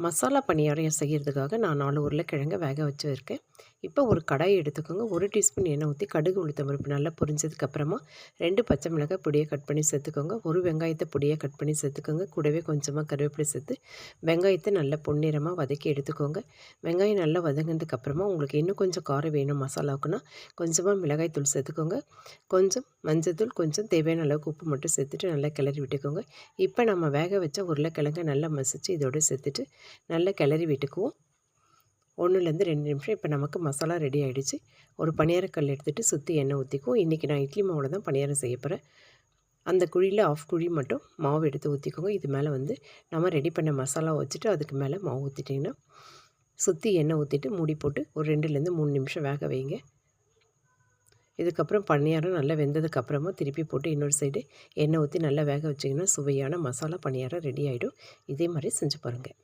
மசாலா பணியாரம் செய்கிறதுக்காக நான் 4 உருளைக்கிழங்க வேக வச்சுருக்கேன். இப்போ ஒரு கடாய் எடுத்துக்கோங்க. 1 டீஸ்பூன் எண்ணெய் ஊற்றி கடுகு உளுத்தம் பருப்பு நல்லா பொரிஞ்சதுக்கப்புறமா 2 பச்சை மிளகாய் பொடியை கட் பண்ணி சேர்த்துக்கோங்க. ஒரு வெங்காயத்தை பொடியை கட் பண்ணி சேர்த்துக்கோங்க. கூடவே கொஞ்சமாக கருவேப்பிலை சேர்த்து வெங்காயத்தை நல்லா பொன்னிறமாக வதக்கி எடுத்துக்கோங்க. வெங்காயம் நல்லா வதங்கினதுக்கப்புறமா உங்களுக்கு இன்னும் கொஞ்சம் காரம் வேணும் மசாலாவுக்குன்னா கொஞ்சமாக மிளகாய் தூள் சேர்த்துக்கோங்க. கொஞ்சம் மஞ்சள்தூள், கொஞ்சம் தேவையான அளவுக்கு உப்பு மட்டும் சேர்த்துட்டு நல்லா கிளறி விட்டுக்கோங்க. இப்போ நம்ம வேக வச்ச உருளைக்கிழங்க நல்லா மசிச்சு இதோடு சேர்த்துட்டு நல்லா கிளறி விட்டுக்குவோம். 1லேருந்து 2 நிமிஷம். இப்போ நமக்கு மசாலா ரெடி ஆகிடுச்சு. ஒரு பணியாரக்கல் எடுத்துகிட்டு சுற்றி எண்ணெய் ஊற்றிக்குவோம். இன்றைக்கி நான் இட்லி மாவில் தான் பணியாரம் செய்ய போகிறேன். அந்த குழியில் ஆஃப் குழி மட்டும் மாவு எடுத்து ஊற்றிக்கோங்க. இது மேலே நம்ம ரெடி பண்ண மசாலா வச்சுட்டு அதுக்கு மேலே மாவு ஊற்றிட்டிங்கன்னா சுற்றி எண்ணெய் ஊற்றிட்டு மூடி போட்டு ஒரு 2லேருந்து 3 நிமிஷம் வேக வைங்க. இதுக்கப்புறம் பணியாரம் நல்லா வெந்ததுக்கப்புறமா திருப்பி போட்டு இன்னொரு சைடு எண்ணெய் ஊற்றி நல்லா வேக வச்சிங்கன்னா சுவையான மசாலா பணியாரம் ரெடி ஆகிடும். இதே மாதிரி செஞ்சு பாருங்கள்.